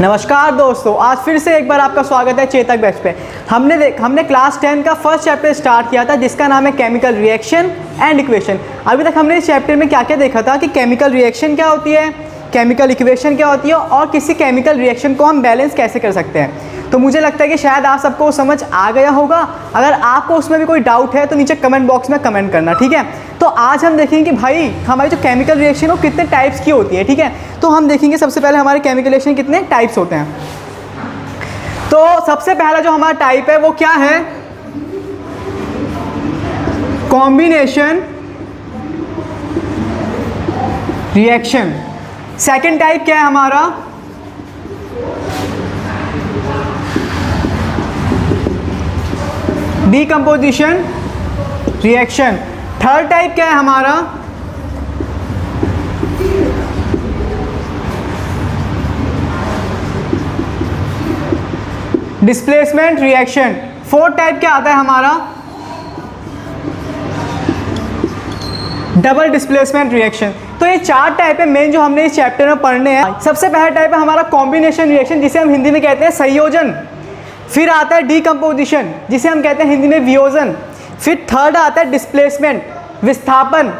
नमस्कार दोस्तों, आज फिर से एक बार आपका स्वागत है चेतक बैच पे। हमने क्लास 10 का फर्स्ट चैप्टर स्टार्ट किया था जिसका नाम है केमिकल रिएक्शन एंड इक्वेशन। अभी तक हमने इस चैप्टर में क्या क्या देखा था कि केमिकल रिएक्शन क्या होती है, केमिकल इक्वेशन क्या होती है और किसी केमिकल रिएक्शन को हम बैलेंस कैसे कर सकते हैं। तो मुझे लगता है कि शायद आप सबको समझ आ गया होगा। अगर आपको उसमें भी कोई डाउट है तो नीचे कमेंट बॉक्स में कमेंट करना, ठीक है। तो आज हम देखेंगे कि भाई हमारी जो केमिकल रिएक्शन वो कितने टाइप्स की होती है, ठीक है। तो हम देखेंगे सबसे पहले हमारे केमिकल रिएक्शन कितने टाइप्स होते हैं। तो सबसे पहला जो हमारा टाइप है वो क्या है, कॉम्बिनेशन रिएक्शन। सेकंड टाइप क्या है हमारा, डीकंपोजिशन रिएक्शन। थर्ड टाइप क्या है हमारा, डिस्प्लेसमेंट रिएक्शन। फोर्थ टाइप क्या आता है हमारा, डबल डिस्प्लेसमेंट रिएक्शन। तो ये चार टाइप है मेन जो हमने इस चैप्टर में पढ़ने हैं। सबसे पहला टाइप है हमारा कॉम्बिनेशन रिएक्शन, जिसे हम हिंदी में कहते हैं संयोजन। फिर आता है डीकंपोजिशन, जिसे हम कहते हैं हिंदी में वियोजन। फिर थर्ड आता है डिस्प्लेसमेंट, विस्थापन।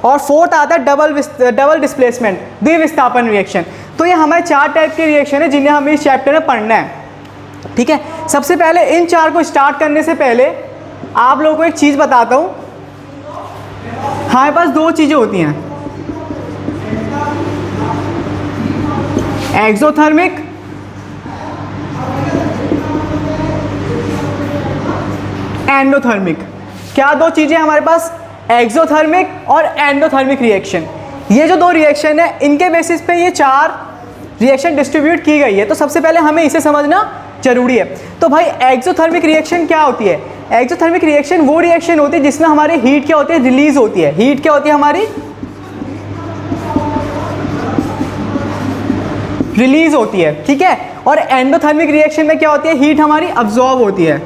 और फोर्थ आता है डबल डिस्प्लेसमेंट, द्विविस्थापन रिएक्शन। तो ये हमारे चार टाइप के रिएक्शन है जिन्हें हमें इस चैप्टर में पढ़ना है, ठीक है। सबसे पहले इन चार को स्टार्ट करने से पहले आप लोगों को एक चीज़ बताता हूँ। हमारे पास दो चीज़ें होती हैं, एक्सोथर्मिक एंडोथर्मिक। क्या दो चीज़ें हमारे पास, एक्सोथर्मिक और एंडोथर्मिक रिएक्शन। ये जो दो रिएक्शन है इनके बेसिस पे ये चार रिएक्शन डिस्ट्रीब्यूट की गई है। तो सबसे पहले हमें इसे समझना जरूरी है। तो भाई एक्सोथर्मिक रिएक्शन क्या होती है, एक्सोथर्मिक रिएक्शन वो रिएक्शन होती है जिसमें हमारी हीट क्या होती है, रिलीज होती है। हीट क्या होती है हमारी, रिलीज होती है, ठीक है। और एंडोथर्मिक रिएक्शन में क्या होती है, हीट हमारी अब्जॉर्ब होती है,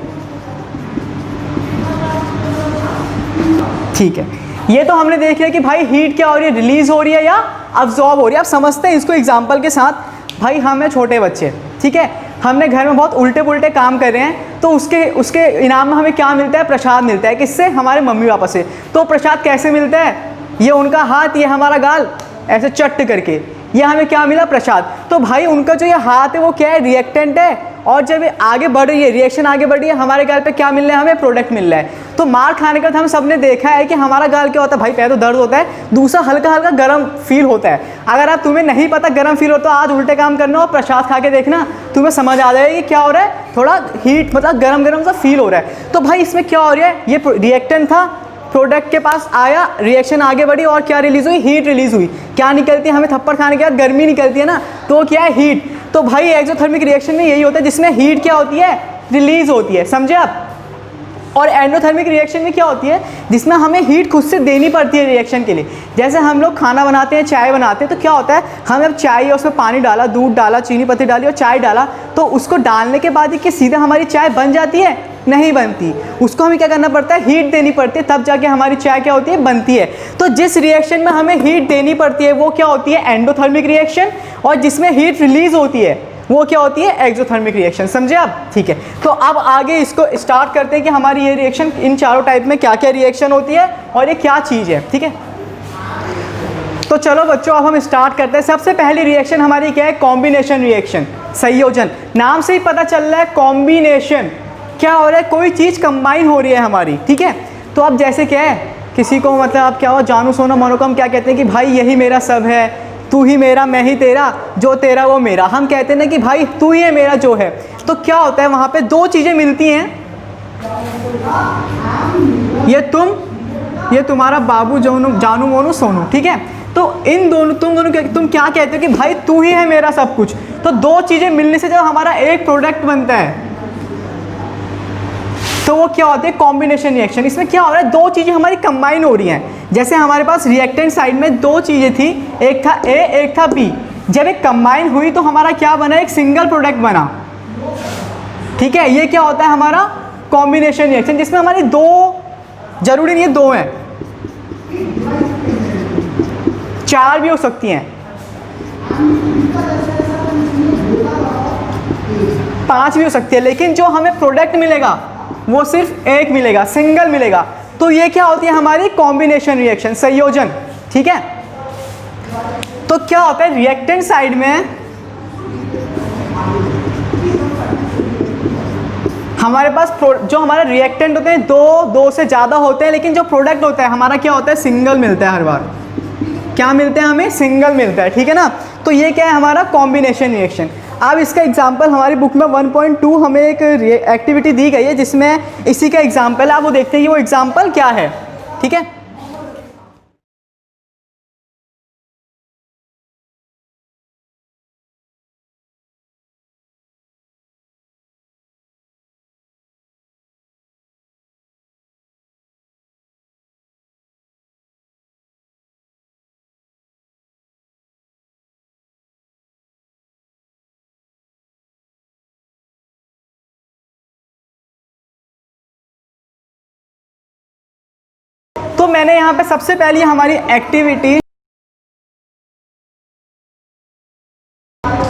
ठीक है। ये तो हमने देख लिया कि भाई हीट क्या हो रही है, रिलीज हो रही है या अब्जॉर्ब हो रही है। आप समझते हैं इसको एग्जांपल के साथ। भाई हम हैं छोटे बच्चे, ठीक है। हमने घर में बहुत उल्टे पुल्टे काम कर रहे हैं, तो उसके इनाम में हमें क्या मिलता है, प्रसाद मिलता है। किससे, हमारे मम्मी पापा से। तो प्रसाद कैसे मिलता है, ये उनका हाथ, ये हमारा गाल, ऐसे चट्ट करके ये हमें क्या मिला, प्रसाद। तो भाई उनका जो ये हाथ है वो क्या है, रिएक्टेंट है। और जब ये आगे बढ़ रही है, रिएक्शन आगे बढ़ रही है, हमारे गाल पे क्या मिल रहा है, हमें प्रोडक्ट मिल रहा है। तो मार खाने का हम सबने देखा है कि हमारा गाल क्या होता है, भाई पहले तो दर्द होता है, दूसरा हल्का हल्का गर्म फील होता है। अगर आप तुम्हें नहीं पता गर्म फील होता, आज उल्टे काम करना और प्रसाद खा के देखना, तुम्हें समझ आ जाएगा कि क्या हो रहा है, थोड़ा हीट मतलब गर्म गर्म सा फील हो रहा है। तो भाई इसमें क्या हो रहा है, ये रिएक्टेंट था, प्रोडक्ट के पास आया, रिएक्शन आगे बढ़ी और क्या रिलीज हुई, हीट रिलीज हुई। क्या निकलती है, हमें थप्पड़ खाने के बाद गर्मी निकलती है ना, तो क्या है, हीट। तो भाई एक्सोथर्मिक रिएक्शन में यही होता है जिसमें हीट क्या होती है, रिलीज होती है, समझे आप। और एंडोथर्मिक रिएक्शन में क्या होती है, जिसमें हमें हीट खुद से देनी पड़ती है रिएक्शन के लिए। जैसे हम लोग खाना बनाते हैं, चाय बनाते हैं, तो क्या होता है, हम अब चाय है उसमें पानी डाला, दूध डाला, चीनी पत्ती डाली और चाय डाला, तो उसको डालने के बाद ही कि सीधा हमारी चाय बन जाती है, नहीं बनती। उसको हमें क्या करना पड़ता है, हीट देनी पड़ती है, तब जाके हमारी चाय क्या होती है, बनती है। तो जिस रिएक्शन में हमें हीट देनी पड़ती है वो क्या होती है, एंडोथर्मिक रिएक्शन। और जिसमें हीट रिलीज होती है वो क्या होती है, एक्सोथर्मिक रिएक्शन, समझे आप, ठीक है। तो अब आगे इसको स्टार्ट करते हैं कि हमारी ये रिएक्शन इन चारों टाइप में क्या क्या रिएक्शन होती है और ये क्या चीज़ है, ठीक है। तो चलो बच्चों अब हम स्टार्ट करते हैं। सबसे पहली रिएक्शन हमारी क्या है, कॉम्बिनेशन रिएक्शन, संयोजन। नाम से ही पता चल रहा है कॉम्बिनेशन, क्या हो रहा है, कोई चीज़ कंबाइन हो रही है हमारी, ठीक है। तो अब जैसे क्या है, किसी को मतलब आप क्या हो, जानू सोना मानो को हम क्या कहते हैं कि भाई यही मेरा सब है, तू ही मेरा मैं ही तेरा, जो तेरा वो मेरा। हम कहते हैं ना कि भाई तू ही है मेरा जो है। तो क्या होता है, वहाँ पे दो चीज़ें मिलती हैं, ये ये तुम्हारा बाबू जानू मोनू सोनू, ठीक है। तो इन दोनों तुम क्या कहते हो कि भाई तू ही है मेरा सब कुछ। तो दो चीज़ें मिलने से जब हमारा एक प्रोडक्ट बनता है तो वो क्या होता है, कॉम्बिनेशन रिएक्शन। इसमें क्या हो रहा है, दो चीज़ें हमारी कंबाइन हो रही हैं। जैसे हमारे पास रिएक्टेंट साइड में दो चीज़ें थी, एक था ए एक था बी। जब एक कंबाइन हुई तो हमारा क्या बना, एक सिंगल प्रोडक्ट बना, ठीक है। ये क्या होता है हमारा कॉम्बिनेशन रिएक्शन, जिसमें हमारी दो, जरूरी नहीं है दो हैं, चार भी हो सकती हैं। 5 भी हो सकती है, लेकिन जो हमें प्रोडक्ट मिलेगा वो सिर्फ एक मिलेगा, सिंगल मिलेगा। तो ये क्या होती है हमारी कॉम्बिनेशन रिएक्शन, संयोजन। ठीक है, तो क्या होता है रिएक्टेंट साइड में हमारे पास जो हमारे रिएक्टेंट होते हैं दो से ज़्यादा होते हैं, लेकिन जो प्रोडक्ट होता है हमारा क्या होता है, सिंगल मिलता है हर बार। क्या मिलता है हमें, सिंगल मिलता है। ठीक है ना, तो ये क्या है हमारा कॉम्बिनेशन रिएक्शन। अब इसका एग्जांपल हमारी बुक में 1.2 हमें एक एक्टिविटी दी गई है जिसमें इसी का एग्जांपल है। आप वो देखते हैं कि वो एग्जांपल क्या है। ठीक है, तो मैंने यहाँ पे सबसे पहले हमारी एक्टिविटी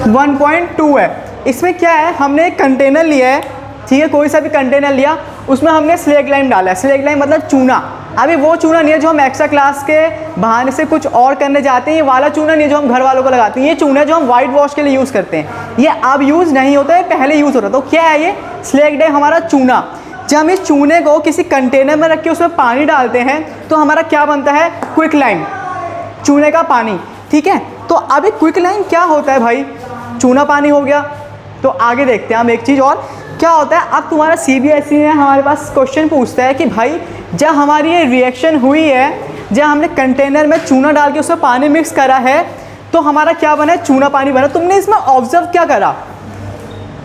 1.2 है। इसमें क्या है, हमने एक कंटेनर लिया है, ठीक है, कोई सा भी कंटेनर लिया, उसमें हमने स्लेग लाइम डाला है। स्लेग लाइम मतलब चूना। अभी वो चूना नहीं है जो हम एक्स्ट्रा क्लास के बहाने से कुछ और करने जाते हैं, ये वाला चूना नहीं है जो हम घर वालों को लगाते हैं। ये चूना है जो हम वाइट वॉश के लिए यूज़ करते हैं। ये अब यूज़ नहीं होता है, पहले यूज़ होता है। तो क्या है ये स्लेग लाइम, हमारा चूना। जब हम इस चूने को किसी कंटेनर में रख के उसमें पानी डालते हैं तो हमारा क्या बनता है, क्विक लाइम, चूने का पानी। ठीक है, तो अभी क्विक लाइम क्या होता है भाई, चूना पानी हो गया। तो आगे देखते हैं हम एक चीज़ और क्या होता है। अब तुम्हारा CBSE ने हमारे पास क्वेश्चन पूछता है कि भाई जब हमारी ये रिएक्शन हुई है, जब हमने कंटेनर में चूना डाल के उसमें पानी मिक्स करा है, तो हमारा क्या बना है, चूना पानी बना। तुमने इसमें ऑब्जर्व क्या करा,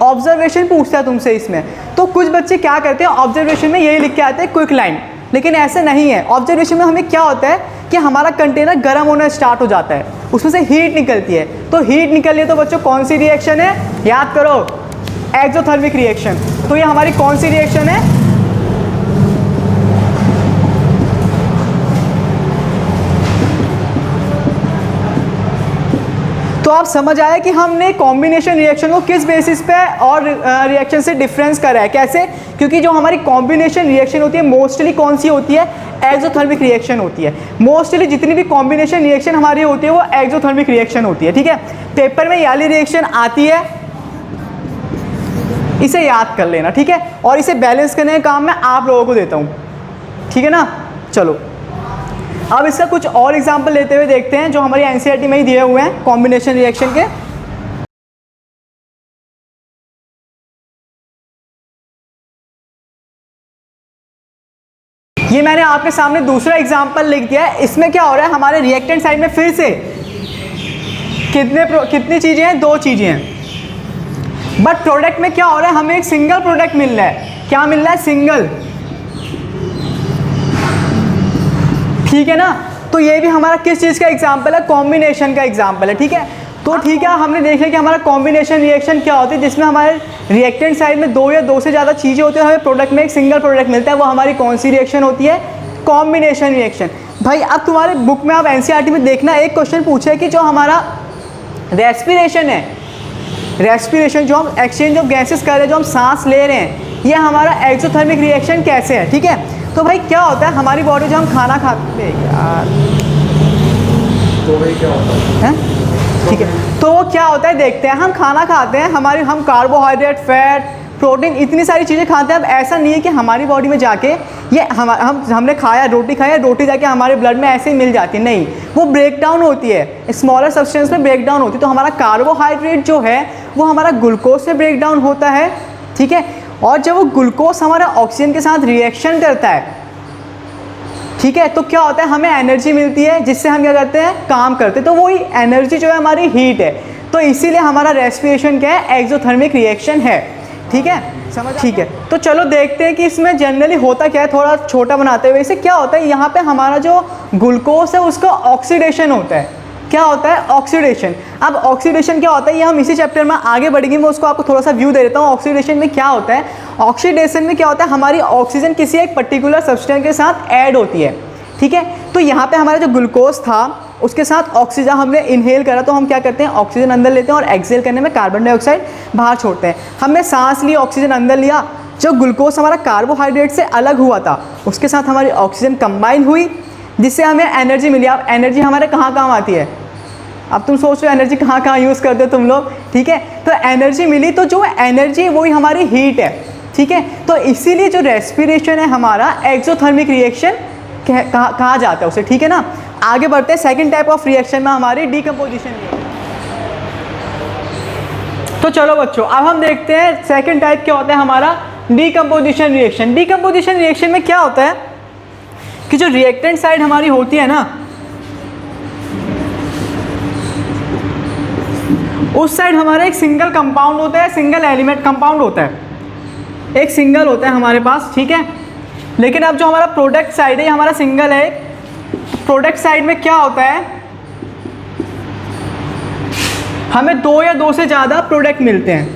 ऑब्जर्वेशन पूछता है तुमसे इसमें। तो कुछ बच्चे क्या करते हैं, ऑब्जर्वेशन में यही लिख के आते हैं क्विक लाइम, लेकिन ऐसे नहीं है। ऑब्जर्वेशन में हमें क्या होता है कि हमारा कंटेनर गर्म होना स्टार्ट हो जाता है, उसमें से हीट निकलती है। तो हीट निकली है तो बच्चों कौन सी रिएक्शन है, याद करो, एक्सोथर्मिक रिएक्शन। तो ये हमारी कौन सी रिएक्शन है, तो आप समझ आए कि हमने कॉम्बिनेशन रिएक्शन को किस बेसिस पे और रिएक्शन से डिफरेंस करा है, कैसे। क्योंकि जो हमारी कॉम्बिनेशन रिएक्शन होती है मोस्टली कौन सी होती है, एक्सोथर्मिक रिएक्शन होती है। मोस्टली जितनी भी कॉम्बिनेशन रिएक्शन हमारी होती है वो एक्सोथर्मिक रिएक्शन होती है। ठीक है, पेपर में ये वाली रिएक्शन आती है, इसे याद कर लेना। ठीक है, और इसे बैलेंस करने का काम मैं आप लोगों को देता हूँ। ठीक है ना, चलो अब इसका कुछ और एग्जाम्पल लेते हुए देखते हैं जो हमारी NCERT में ही दिए हुए हैं कॉम्बिनेशन रिएक्शन के। ये मैंने आपके सामने दूसरा एग्जाम्पल लिख दिया है। इसमें क्या हो रहा है, हमारे रिएक्टेंट साइड में फिर से कितनी चीज़ें हैं, 2 चीज़ें हैं। बट प्रोडक्ट में क्या हो रहा है, हमें एक सिंगल प्रोडक्ट मिल रहा है। क्या मिल रहा है, सिंगल। ठीक है ना, तो ये भी हमारा किस चीज़ का एग्जाम्पल है, कॉम्बिनेशन का एग्जाम्पल है। ठीक है, तो ठीक है, हमने देख लिया कि हमारा कॉम्बिनेशन रिएक्शन क्या होती है, जिसमें हमारे रिएक्टेंट साइड में 2 या 2 से ज़्यादा चीज़ें होती हैं, हमें प्रोडक्ट में एक सिंगल प्रोडक्ट मिलता है। वो हमारी कौन सी रिएक्शन होती है, कॉम्बिनेशन रिएक्शन। भाई अब तुम्हारे बुक में आप NCERT में देखना, एक क्वेश्चन पूछा है कि जो हमारा रेस्पिरेशन है, रेस्पिरेशन जो हम एक्सचेंज ऑफ गैसेस कर रहे हैं, जो हम सांस ले रहे हैं, ये हमारा एक्सोथर्मिक रिएक्शन कैसे है। ठीक है, तो भाई क्या होता है, हमारी बॉडी जो हम खाना खाते हैं यार, तो भाई क्या होता है, ठीक है, तो वो क्या होता है देखते हैं। हम खाना खाते हैं, हम कार्बोहाइड्रेट, फैट, प्रोटीन, इतनी सारी चीज़ें खाते हैं। अब ऐसा नहीं है कि हमारी बॉडी में जाके ये हमने खाया, रोटी खाया, रोटी जाके हमारे ब्लड में ऐसे ही मिल जाती है, नहीं, वो ब्रेक डाउन होती है, स्मॉलर सब्सटेंस में ब्रेक डाउन होती है। तो हमारा कार्बोहाइड्रेट जो है वो हमारा ग्लूकोज से ब्रेक डाउन होता है। ठीक है, और जब वो ग्लूकोज हमारा ऑक्सीजन के साथ रिएक्शन करता है, ठीक है, तो क्या होता है, हमें एनर्जी मिलती है जिससे हम क्या करते हैं, काम करते हैं। तो वही एनर्जी जो है हमारी हीट है। तो इसीलिए हमारा रेस्पिरेशन क्या है, एक्सोथर्मिक रिएक्शन है। ठीक है, समझ, ठीक है। तो चलो देखते हैं कि इसमें जनरली होता क्या है, थोड़ा छोटा बनाते हुए। इसे क्या होता है, यहाँ पे हमारा जो ग्लूकोज है उसका ऑक्सीडेशन होता है। क्या होता है, ऑक्सीडेशन। अब ऑक्सीडेशन क्या होता है, ये हम इसी चैप्टर में आगे बढ़ेंगे, मैं उसको आपको थोड़ा सा व्यू दे देता हूँ। ऑक्सीडेशन में क्या होता है, ऑक्सीडेशन में क्या होता है, हमारी ऑक्सीजन किसी एक पर्टिकुलर सब्सटेंस के साथ ऐड होती है। ठीक है, तो यहाँ पे हमारा जो ग्लूकोज था उसके साथ ऑक्सीजन हमने इनहेल करा, तो हम क्या करते हैं ऑक्सीजन अंदर लेते हैं और एक्सेल करने में कार्बन डाइऑक्साइड बाहर छोड़ते हैं। हमने सांस ली, ऑक्सीजन अंदर लिया, जो ग्लूकोज हमारा कार्बोहाइड्रेट से अलग हुआ था उसके साथ हमारी ऑक्सीजन कंबाइन हुई, जिससे हमें एनर्जी मिली। अब एनर्जी हमारे कहाँ काम आती है, अब तुम सोच रहे हो एनर्जी कहाँ कहाँ यूज़ करते हो तुम लोग, ठीक है। तो एनर्जी मिली, तो जो एनर्जी वही हमारी हीट है, ठीक है। तो इसीलिए जो रेस्पिरेशन है हमारा एक्सोथर्मिक रिएक्शन कहा जाता है उसे, ठीक है ना। आगे बढ़ते हैं सेकंड टाइप ऑफ रिएक्शन में, हमारी डीकम्पोजिशन रिएक्शन। तो चलो बच्चों, अब हम देखते हैं सेकंड टाइप क्या होता है हमारा, डीकम्पोजिशन रिएक्शन। डीकम्पोजिशन रिएक्शन में क्या होता है कि जो रिएक्टेंट साइड हमारी होती है ना, उस साइड हमारा एक सिंगल कंपाउंड होता है, सिंगल एलिमेंट कंपाउंड होता है, एक सिंगल होता है हमारे पास, ठीक है। लेकिन अब जो हमारा प्रोडक्ट साइड है ये हमारा सिंगल है। प्रोडक्ट साइड में क्या होता है, हमें दो या दो से ज़्यादा प्रोडक्ट मिलते हैं,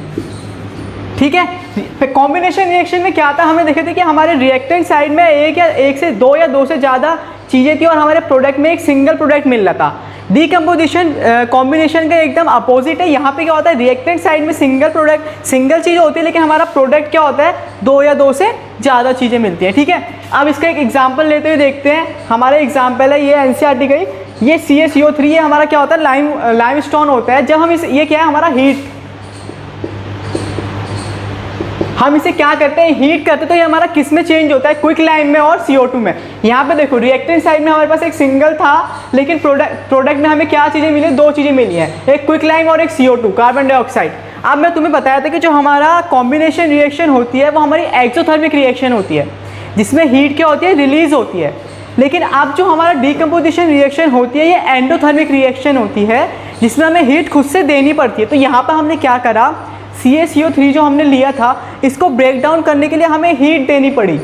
ठीक है। कॉम्बिनेशन रिएक्शन में क्या आता है, हमें देखे थे कि हमारे रिएक्टेंट साइड में एक से दो या दो से ज़्यादा चीज़ें थी और हमारे प्रोडक्ट में एक सिंगल प्रोडक्ट मिल रहा था। डीकम्पोजिशन कॉम्बिनेशन का एकदम अपोजिट है। यहाँ पे क्या होता है, रिएक्टेंट साइड में सिंगल प्रोडक्ट, सिंगल चीज़ होती है, लेकिन हमारा प्रोडक्ट क्या होता है, दो या दो से ज़्यादा चीज़ें मिलती हैं, ठीक है। अब इसका एक एग्जांपल लेते हुए देखते हैं। हमारा एग्जांपल है ये एनसीईआरटी का ही, ये CaCO3 है, हमारा क्या होता है, लाइमस्टोन होता है। जब हम ये क्या है हमारा हीट, हम इसे क्या करते हैं, हीट करते हैं, तो ये हमारा किस में चेंज होता है, क्विक लाइम में और CO2 में। यहाँ पे देखो रिएक्टेंट साइड में हमारे पास एक सिंगल था, लेकिन प्रोडक्ट में हमें क्या चीज़ें मिली, दो चीज़ें मिली हैं, एक क्विक लाइम और एक CO2 कार्बन डाइऑक्साइड। अब मैं तुम्हें बताया था कि जो हमारा कॉम्बिनेशन रिएक्शन होती है वो हमारी एक्सोथर्मिक रिएक्शन होती है, जिसमें हीट क्या होती है, रिलीज होती है। लेकिन अब जो हमारा डीकम्पोजिशन रिएक्शन होती है ये एंडोथर्मिक रिएक्शन होती है, जिसमें हमें हीट खुद से देनी पड़ती है। तो यहाँ पर हमने क्या करा, CaCO3 जो हमने लिया था इसको ब्रेक डाउन करने के लिए हमें हीट देनी पड़ी,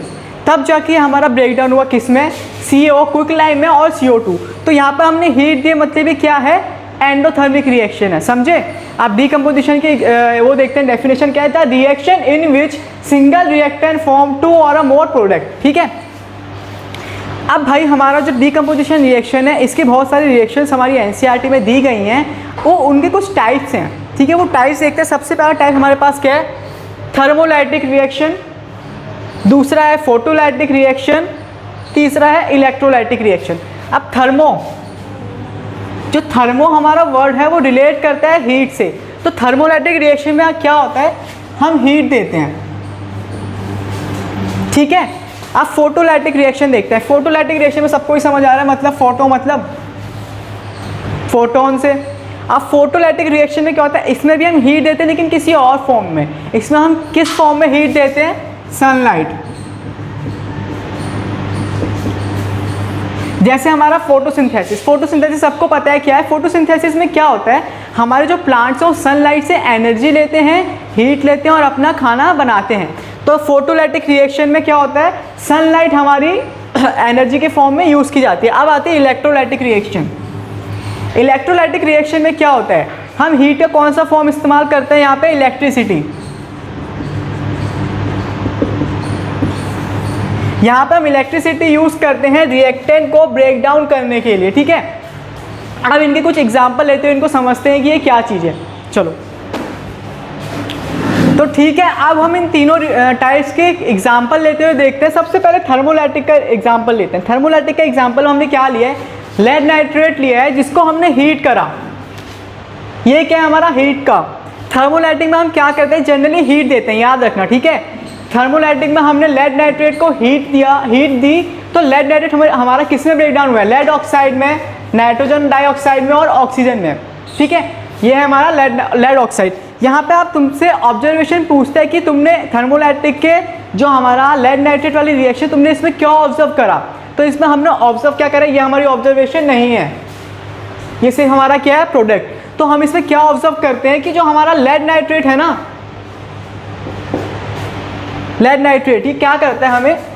तब जाके हमारा ब्रेक डाउन हुआ किस में, CO क्विक लाइम में और CO2। तो यहाँ पर हमने हीट दिए, मतलब ये क्या है, एंडोथर्मिक रिएक्शन है, समझे। आप डीकम्पोजिशन की वो देखते हैं डेफिनेशन क्या है, the reaction in which single reactant form two और अ मोर प्रोडक्ट, ठीक है। अब भाई हमारा जो डीकम्पोजिशन रिएक्शन है इसके बहुत सारी रिएक्शंस हमारी एनसीईआरटी में दी गई हैं, वो उनके कुछ टाइप्स हैं, ठीक है। वो टाइप्स देखते हैं। सबसे पहला टाइप हमारे पास क्या है, थर्मोलाइटिक रिएक्शन, दूसरा है फोटोलाइटिक रिएक्शन, तीसरा है इलेक्ट्रोलाइटिक रिएक्शन। अब जो थर्मो हमारा वर्ड है वो रिलेट करता है हीट से। तो थर्मोलाइटिक रिएक्शन में क्या होता है, हम हीट देते हैं, ठीक है। अब फोटोलाइटिक रिएक्शन देखते हैं। फोटोलाइटिक रिएक्शन में सबको ही समझ आ रहा है, मतलब फोटो मतलब फोटोन से। अब फोटोलाइटिक रिएक्शन में क्या होता है, इसमें भी हम हीट देते हैं लेकिन किसी और फॉर्म में। इसमें हम किस फॉर्म में हीट देते हैं, सनलाइट। जैसे हमारा फोटोसिंथेसिस, फोटोसिंथेसिस सबको पता है क्या है। फोटोसिंथेसिस में क्या होता है, हमारे जो प्लांट्स हैं वो सनलाइट से एनर्जी लेते हैं, हीट लेते हैं और अपना खाना बनाते हैं। तो फोटोलाइटिक रिएक्शन में क्या होता है, सनलाइट हमारी एनर्जी के फॉर्म में यूज़ की जाती है। अब आती है इलेक्ट्रोलाइटिक रिएक्शन। इलेक्ट्रोलाइटिक रिएक्शन में क्या होता है, हम हीट का कौन सा फॉर्म इस्तेमाल करते हैं, यहाँ पे इलेक्ट्रिसिटी। यहाँ पर हम इलेक्ट्रिसिटी यूज़ करते हैं रिएक्टेंट को ब्रेक डाउन करने के लिए, ठीक है। अब इनके कुछ एग्जाम्पल लेते हुए इनको समझते हैं कि ये क्या चीज़ है। चलो तो ठीक है, अब हम इन तीनों टाइप्स के एग्जाम्पल लेते हुए देखते हैं। सबसे पहले थर्मोलाइटिक का एग्जाम्पल लेते हैं। थर्मोलाइटिक का एग्जाम्पल हमने क्या लिया है, लेड नाइट्रेट लिया है, जिसको हमने हीट करा। ये क्या है हमारा, हीट का। थर्मोलाइटिक में हम क्या करते हैं, जनरली हीट देते हैं, याद रखना, ठीक है। थर्मोलाइटिक में हमने लेड नाइट्रेट को हीट दी, तो लेड नाइट्रेट हमारा किस में ब्रेक डाउन हुआ है, लेड ऑक्साइड में, नाइट्रोजन डाइऑक्साइड में और ऑक्सीजन में, ठीक है। ये है हमारा लेड ऑक्साइड। यहाँ पे आप तुमसे ऑब्जर्वेशन पूछते हैं कि तुमने थर्मोलाइटिक के जो हमारा लेड नाइट्रेट वाली रिएक्शन तुमने इसमें क्या ऑब्जर्व करा। तो इसमें हमने ऑब्जर्व क्या करा, ये हमारी ऑब्जर्वेशन नहीं है, ये सिर्फ हमारा क्या है, प्रोडक्ट। तो हम इसमें क्या ऑब्जर्व करते हैं कि जो हमारा लेड नाइट्रेट है ना, लेड नाइट्रेट ये क्या करता है, हमें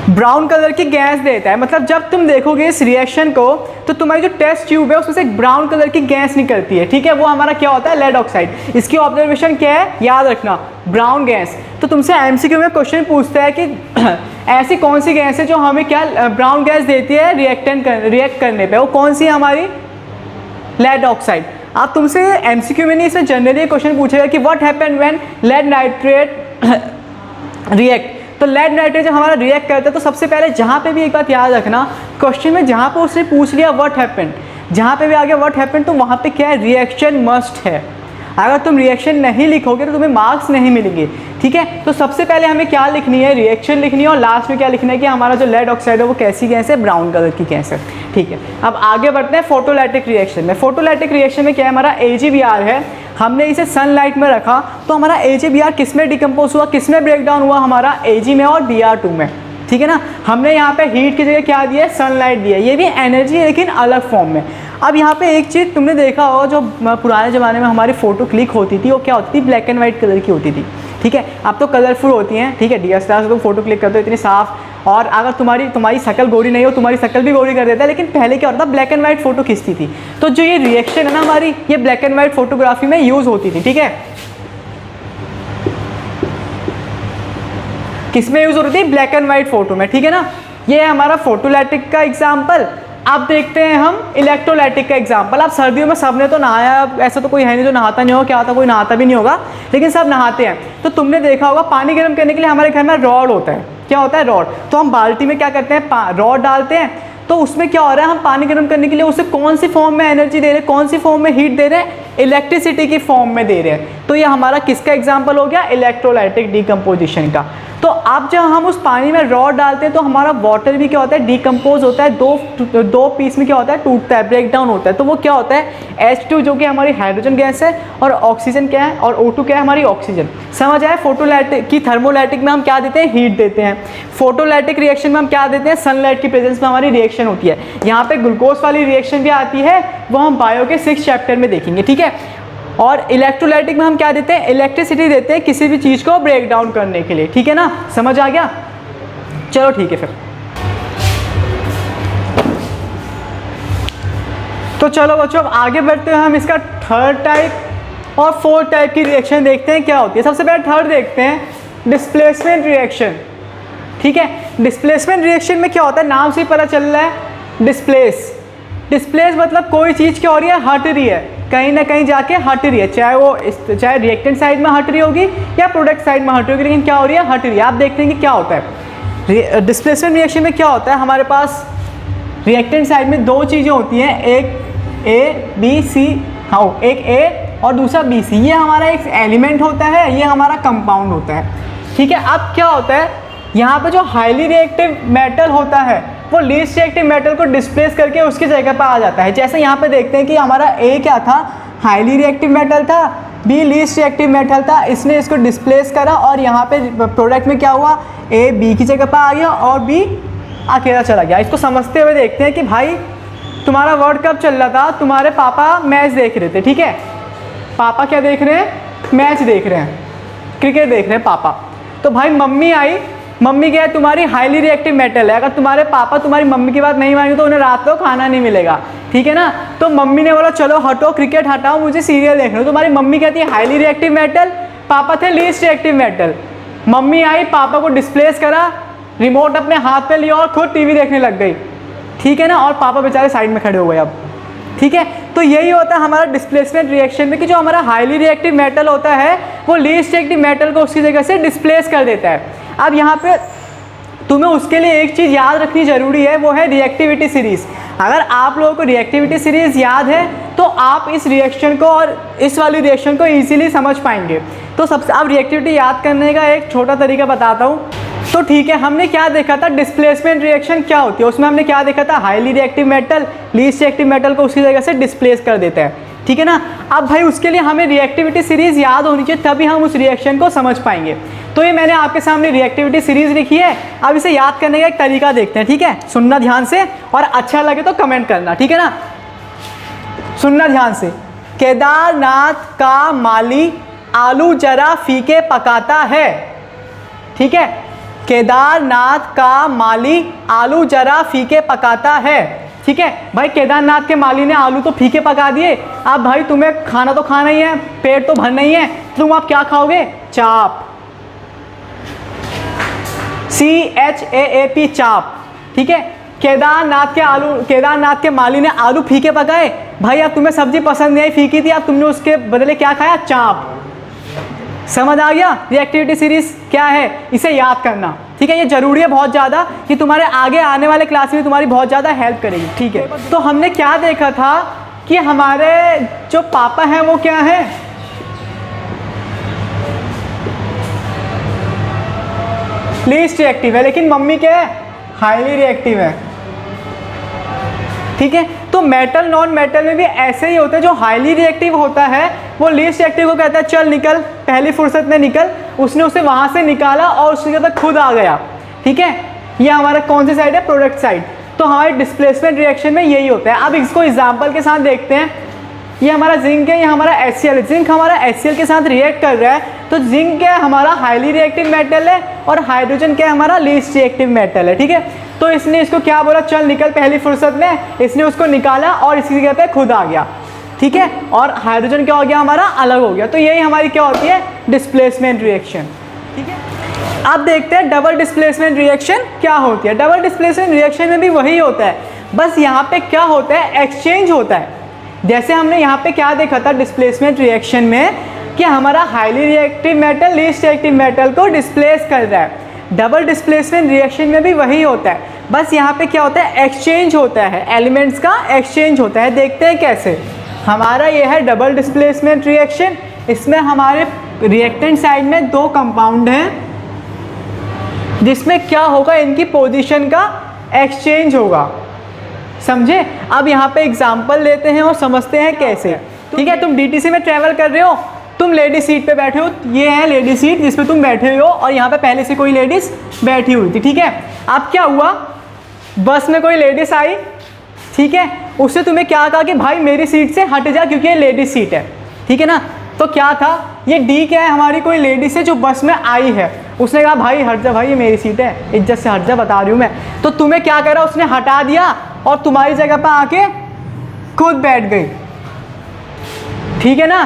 ब्राउन कलर की गैस देता है। मतलब जब तुम देखोगे इस रिएक्शन को तो तुम्हारी जो टेस्ट ट्यूब है उसमें से एक ब्राउन कलर की गैस निकलती है, ठीक है, वो हमारा क्या होता है, लेड ऑक्साइड। इसकी ऑब्जर्वेशन क्या है, याद रखना, ब्राउन गैस। तो तुमसे एमसीक्यू में क्वेश्चन पूछता है कि ऐसी कौन सी गैस है जो हमें क्या ब्राउन गैस देती है रिएक्ट करने पे, वो कौन सी है हमारी, लेड ऑक्साइड। आप तुमसे एमसीक्यू में नहीं, इसमें जनरली क्वेश्चन पूछेगा कि what happen when lead nitrate react. तो लेड नाइट्रेट जब हमारा रिएक्ट करता है तो सबसे पहले जहाँ पे भी एक बात याद रखना, क्वेश्चन में जहाँ पे उसने पूछ लिया व्हाट हैपन, जहाँ पे भी आ गया व्हाट हैपन, तो वहाँ पे क्या है, रिएक्शन मस्ट है। अगर तुम रिएक्शन नहीं लिखोगे तो तुम्हें मार्क्स नहीं मिलेंगे, ठीक है। तो सबसे पहले हमें क्या लिखनी है, रिएक्शन लिखनी है, और लास्ट में क्या लिखना है कि हमारा जो लेड ऑक्साइड है वो कैसी गैस है, ब्राउन कलर की गैस है, ठीक है। अब आगे बढ़ते हैं फोटोलैटिक रिएक्शन में। फोटोलैटिक रिएक्शन में क्या है, हमारा AgBr है, हमने इसे सनलाइट में रखा तो हमारा AgBr किस में डिकम्पोज हुआ, किस में ब्रेक डाउन हुआ, हमारा Ag में और Br2 में, ठीक है ना। हमने यहाँ पे हीट की जगह क्या दिया है, सनलाइट दिया है, ये भी एनर्जी है लेकिन अलग फॉर्म में। अब यहाँ पे एक चीज़ तुमने देखा होगा, जो पुराने ज़माने में हमारी फ़ोटो क्लिक होती थी वो क्या होती थी, ब्लैक एंड वाइट कलर की होती थी, ठीक है। अब तो कलरफुल होती हैं, ठीक है, DSLR से तुम फोटो क्लिक करते हो इतनी साफ, और अगर तुम्हारी शक्ल गोरी नहीं हो, तुम्हारी शक्ल भी गोरी कर देता है, लेकिन पहले क्या होता था, ब्लैक एंड वाइट फोटो खींचती थी। तो जो ये रिएक्शन है ना हमारी, ये ब्लैक एंड वाइट फोटोग्राफी में यूज़ होती थी, ठीक है। किस में यूज़ होती थी, ब्लैक एंड वाइट फोटो में, ठीक है ना। ये है हमारा फोटोलैटिक का एग्जाम्पल। अब देखते हैं हम इलेक्ट्रोलाइटिक का एग्जाम्पल। अब सर्दियों में सबने तो नहाया, ऐसा तो कोई है नहीं जो नहाता नहीं होगा, क्या होता, कोई नहाता भी नहीं होगा, लेकिन सब नहाते हैं। तो तुमने देखा होगा पानी गर्म करने के लिए हमारे घर में रॉड होता है, क्या होता है, रॉड। तो हम बाल्टी में क्या करते हैं, रॉड डालते हैं, तो उसमें क्या हो रहा है, हम पानी गर्म करने के लिए उसे कौन सी फॉर्म में एनर्जी दे रहे हैं, कौन सी फॉर्म में हीट दे रहे हैं, इलेक्ट्रिसिटी की फॉर्म में दे रहे हैं। तो ये हमारा किसका एग्जाम्पल हो गया, इलेक्ट्रोलाइटिक डिकम्पोजिशन का। तो अब जब हम उस पानी में रॉड डालते हैं तो हमारा वाटर भी क्या होता है, डिकम्पोज होता है, दो पीस में क्या होता है, टूटता है, ब्रेक डाउन होता है। तो वो क्या होता है, H2 जो कि हमारी हाइड्रोजन गैस है, और ऑक्सीजन क्या है, और O2 क्या है, हमारी ऑक्सीजन। समझ आया। फोटोलैटिक की थर्मोलैटिक में हम क्या देते हैं, हीट देते हैं। फोटोलैटिक रिएक्शन में हम क्या देते हैं, सनलाइट की प्रेजेंस में हमारी रिएक्शन होती है। यहाँ पे ग्लूकोज वाली रिएक्शन भी आती है, वो हम बायो के 6th चैप्टर में देखेंगे, ठीक है। और इलेक्ट्रोलाइटिक में हम क्या देते हैं, इलेक्ट्रिसिटी देते हैं किसी भी चीज़ को ब्रेक डाउन करने के लिए, ठीक है ना। समझ आ गया, चलो ठीक है फिर। तो चलो बच्चों अब आगे बढ़ते हैं, हम इसका थर्ड टाइप और फोर्थ टाइप की रिएक्शन देखते हैं क्या होती है। सबसे पहले थर्ड देखते हैं, डिस्प्लेसमेंट रिएक्शन, ठीक है। डिस्प्लेसमेंट रिएक्शन में क्या होता है, नाम से ही पता चल रहा है, डिस्प्लेस मतलब कोई चीज़ क्या हो रही है, हट रही है, कहीं ना कहीं जाके हट रही है, चाहे रिएक्टेंट साइड में हट रही होगी या प्रोडक्ट साइड में हट रही होगी, लेकिन क्या हो रही है, हट रही है। आप देखते हैं कि क्या होता है डिस्प्लेसमेंट रिएक्शन में, क्या होता है, हमारे पास रिएक्टेंट साइड में दो चीज़ें होती हैं, एक ABC, हाँ एक A और दूसरा BC। ये हमारा एक एलिमेंट होता है, ये हमारा कंपाउंड होता है, ठीक है। अब क्या होता है, यहाँ पे जो हाईली रिएक्टिव मेटल होता है वो लीस्ट रिएक्टिव मेटल को डिस्प्लेस करके उसकी जगह पर आ जाता है। जैसे यहाँ पे देखते हैं कि हमारा A क्या था, हाईली रिएक्टिव मेटल था, B लीस्ट रिएक्टिव मेटल था, इसने इसको डिस्प्लेस करा और यहाँ पे प्रोडक्ट में क्या हुआ, A B की जगह पर आ गया और B अकेला चला गया। इसको समझते हुए देखते हैं कि भाई तुम्हारा वर्ल्ड कप चल रहा था, तुम्हारे पापा मैच देख रहे थे, ठीक है। पापा क्या देख रहे हैं, मैच देख रहे हैं, क्रिकेट देख रहे हैं पापा। तो भाई मम्मी आई, मम्मी क्या है, तुम्हारी हाईली रिएक्टिव मेटल है, अगर तुम्हारे पापा तुम्हारी मम्मी की बात नहीं मानेंगे तो उन्हें रात को खाना नहीं मिलेगा, ठीक है ना। तो मम्मी ने बोला चलो हटो क्रिकेट हटाओ, मुझे सीरियल देखना। तुम्हारी मम्मी कहती है हाईली रिएक्टिव मेटल, पापा थे लीस्ट रिएक्टिव मेटल। मम्मी आई, पापा को डिस्प्लेस करा, रिमोट अपने हाथ पे लिया और खुद टीवी देखने लग गई, ठीक है ना। और पापा बेचारे साइड में खड़े हो गए अब, ठीक है। तो यही होता है हमारा डिस्प्लेसमेंट रिएक्शन में कि जो हमारा हाईली रिएक्टिव मेटल होता है वो लीस्ट रिएक्टिव मेटल को उसकी जगह से डिस्प्लेस कर देता है। अब यहाँ पे तुम्हें उसके लिए एक चीज़ याद रखनी ज़रूरी है, वो है रिएक्टिविटी सीरीज़। अगर आप लोगों को रिएक्टिविटी सीरीज़ याद है तो आप इस रिएक्शन को और इस वाली रिएक्शन को ईजिली समझ पाएंगे। तो सबसे अब रिएक्टिविटी याद करने का एक छोटा तरीका बताता हूँ। तो ठीक है, हमने क्या देखा था, डिस्प्लेसमेंट रिएक्शन क्या होती है, उसमें हमने क्या देखा था, highly reactive metal least reactive metal को उसकी जगह से डिस्प्लेस कर देता है, ठीक है ना। अब भाई उसके लिए हमें रिएक्टिविटी सीरीज़ याद होनी चाहिए, तभी हम उस रिएक्शन को समझ पाएंगे। तो ये मैंने आपके सामने रिएक्टिविटी सीरीज़ लिखी है। अब इसे याद करने का एक तरीका देखते हैं, ठीक है। सुनना ध्यान से और अच्छा लगे तो कमेंट करना, ठीक है ना। सुनना ध्यान से। केदारनाथ का माली आलू जरा फीके पकाता है, ठीक है। केदारनाथ का माली आलू जरा फीके पकाता है। ठीक है भाई, केदारनाथ के माली ने आलू तो फीके पका दिए। अब भाई तुम्हें खाना तो खाना ही है, पेट तो भरना ही है, तुम आप क्या खाओगे? चाप, CHAAP, चाप। ठीक है, केदारनाथ के माली ने आलू फीके पकाए। भाई अब तुम्हें सब्जी पसंद नहीं आई, फीकी थी, अब तुमने उसके बदले क्या खाया? चाप। समझ आ गया ये एक्टिविटी सीरीज क्या है? इसे याद करना। ठीक है, ये जरूरी है बहुत ज़्यादा कि तुम्हारे आगे आने वाले क्लास में तुम्हारी बहुत ज़्यादा हेल्प करेगी। ठीक है, तो हमने क्या देखा था कि हमारे जो पापा हैं वो क्या है? लीस्ट रिएक्टिव है, लेकिन मम्मी क्या है? हाईली रिएक्टिव है। ठीक है, तो मेटल नॉन मेटल में भी ऐसे ही होता है। जो हाईली रिएक्टिव होता है वो लीस्ट रिएक्टिव को कहता है चल निकल, पहली फुर्सत में निकल। उसने उसे वहां से निकाला और उसकी जगह खुद आ गया। ठीक है, ये हमारा कौन सी साइड है? Product side. तो हमारे डिस्प्लेसमेंट रिएक्शन में यही होता है। अब इसको एग्जाम्पल के साथ देखते हैं। ये हमारा जिंक है, ये हमारा HCl है। जिंक हमारा HCl के साथ रिएक्ट कर रहा है, तो जिंक क्या है? हमारा हाईली रिएक्टिव मेटल है, और हाइड्रोजन क्या है? हमारा लीस्ट रिएक्टिव मेटल है। ठीक है, तो इसने इसको क्या बोला? चल निकल पहली फुर्सत में। इसने उसको निकाला और इसकी जगह पे खुद आ गया। ठीक है, और हाइड्रोजन क्या हो गया? हमारा अलग हो गया। तो यही हमारी क्या होती है? Displacement reaction. ठीक है, अब देखते हैं डबल डिस्प्लेसमेंट रिएक्शन क्या होती है। डबल डिस्प्लेसमेंट रिएक्शन में भी वही होता है, बस यहाँ पे क्या होता है? एक्सचेंज होता है। जैसे हमने यहाँ पे क्या देखा था डिस्प्लेसमेंट रिएक्शन में कि हमारा highly reactive metal least reactive metal को डिस्प्लेस कर रहा है। डबल डिस्प्लेसमेंट रिएक्शन में भी वही होता है, बस यहाँ पे क्या होता है? एक्सचेंज होता है, एलिमेंट्स का एक्सचेंज होता है। देखते हैं कैसे। हमारा ये है डबल डिस्प्लेसमेंट रिएक्शन। इसमें हमारे रिएक्टेंट साइड में दो कंपाउंड हैं, जिसमें क्या होगा? इनकी पोजीशन का एक्सचेंज होगा। समझे? अब यहाँ पे एग्जाम्पल लेते हैं और समझते हैं कैसे। ठीक है, तुम DTC में ट्रैवल कर रहे हो, तुम लेडी सीट पे बैठे हो। ये है लेडी सीट जिसमें तुम बैठे हो, और यहाँ पे पहले से कोई लेडीज बैठी हुई थी। ठीक है, अब क्या हुआ? बस में कोई लेडीज आई। ठीक है, उससे तुम्हें क्या कहा कि भाई मेरी सीट से हट जा क्योंकि ये लेडीज सीट है। ठीक है ना, तो क्या था? ये D क्या है? हमारी कोई लेडीज है जो बस में आई है। उसने कहा भाई हट जा, भाई ये मेरी सीट है, इज्जत से हट जा, बता रही हूँ मैं। तो तुम्हें क्या करा? उसने हटा दिया और तुम्हारी जगह पर आके खुद बैठ गई। ठीक है ना,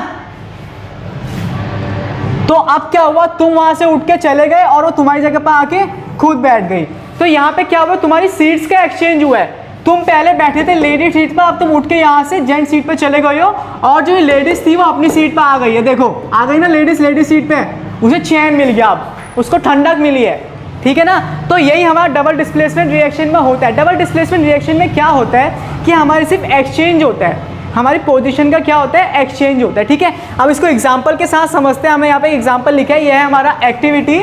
तो अब क्या हुआ? तुम वहां से उठ के चले गए और वो तुम्हारी जगह पर आके खुद बैठ गई। तो यहाँ पे क्या हुआ? तुम्हारी सीट्स का एक्सचेंज हुआ है। तुम पहले बैठे थे लेडी सीट पर, अब तुम उठ के यहाँ से जेंट सीट पे चले गए हो, और जो लेडीज थी वो अपनी सीट पर आ गई है। देखो आ गई ना लेडीज सीट पे, उसे चैन मिल गया, अब उसको ठंडक मिली है। ठीक है ना, तो यही हमारा डबल डिस्प्लेसमेंट रिएक्शन में होता है। डबल डिस्प्लेसमेंट रिएक्शन में क्या होता है कि हमारे सिर्फ एक्सचेंज होता है, हमारी पोजीशन का क्या होता है? एक्सचेंज होता है। ठीक है, अब इसको एग्जांपल के साथ समझते हैं। हमें यहाँ पे एग्जांपल लिखा है, यह है हमारा एक्टिविटी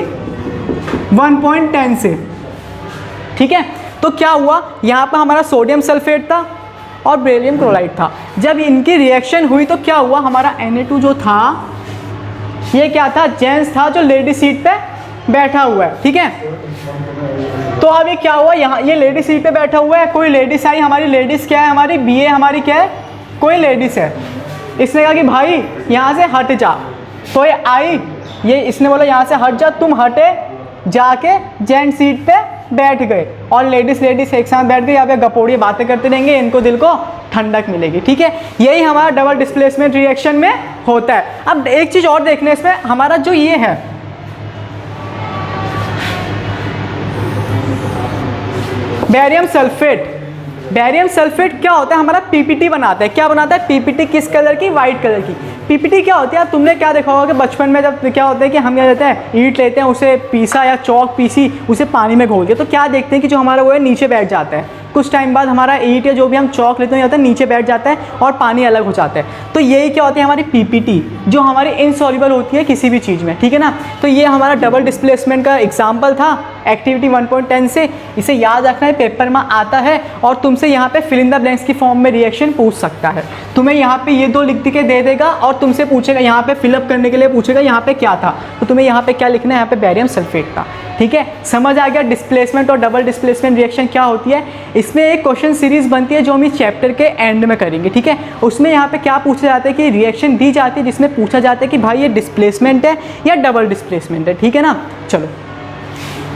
1.10 से। ठीक है, तो क्या हुआ? यहाँ पर हमारा सोडियम सल्फेट था और बेरियम क्लोराइड था। जब इनकी रिएक्शन हुई तो क्या हुआ? हमारा Na2 जो था ये क्या था? जेंट्स था जो लेडी सीट पे बैठा हुआ है। ठीक है, तो अब ये क्या हुआ? यहाँ ये लेडी सीट पे बैठा हुआ है, कोई लेडीज आई। हमारी लेडीज क्या है? हमारी BA हमारी क्या है? कोई लेडीज है। इसने कहा कि भाई यहाँ से हट जा, तो ये आई, ये इसने बोला यहाँ से हट जा, तुम हटे, जाके जेंट सीट पे बैठ गए, और लेडीज एक साथ बैठ गए। यहाँ पे गपोड़ी बातें करते रहेंगे, इनको दिल को ठंडक मिलेगी। ठीक है, यही हमारा डबल डिस्प्लेसमेंट रिएक्शन में होता है। अब एक चीज और देखने, इसमें हमारा जो ये है बेरियम सल्फेट, बेरियम सल्फेट क्या होता है? हमारा PPT बनाता है। क्या बनाता है? PPT किस कलर की? वाइट कलर की। PPT क्या होती है? तुमने क्या देखा होगा कि बचपन में जब क्या होता है कि हम क्या लेते हैं, ईंट लेते हैं, उसे पीसा या चौक पीसी, उसे पानी में घोल के, तो क्या देखते हैं कि जो हमारा वो है नीचे बैठ जाता है। कुछ टाइम बाद हमारा ईंट या जो भी हम चौक लेते हैं नीचे बैठ जाता है और पानी अलग हो जाता है। तो यही क्या होती है? हमारी PPT, जो हमारी इनसॉल्युबल होती है किसी भी चीज़ में। ठीक है ना, तो ये हमारा डबल डिस्प्लेसमेंट का एग्जाम्पल था एक्टिविटी 1.10 से। इसे याद रखना है, पेपर में आता है, और तुमसे यहाँ पे फिल इन द ब्लैंक्स की फॉर्म में रिएक्शन पूछ सकता है। तुम्हें यहाँ पे ये दो लिख के दे देगा और तुमसे पूछेगा, यहाँ पे फिलअप करने के लिए पूछेगा यहाँ पे क्या था, तो तुम्हें यहाँ पे क्या लिखना है? यहाँ पे बेरियम सल्फेट था। ठीक है, समझ आ गया डिस्प्लेसमेंट और डबल डिस्प्लेसमेंट रिएक्शन क्या होती है। इसमें एक क्वेश्चन सीरीज बनती है जो हम इस चैप्टर के एंड में करेंगे। ठीक है, उसमें यहाँ पे क्या पूछा जाता है कि रिएक्शन दी जाती है जिसमें पूछा जाता है कि भाई ये डिस्प्लेसमेंट है या डबल डिस्प्लेसमेंट है। ठीक है ना, चलो।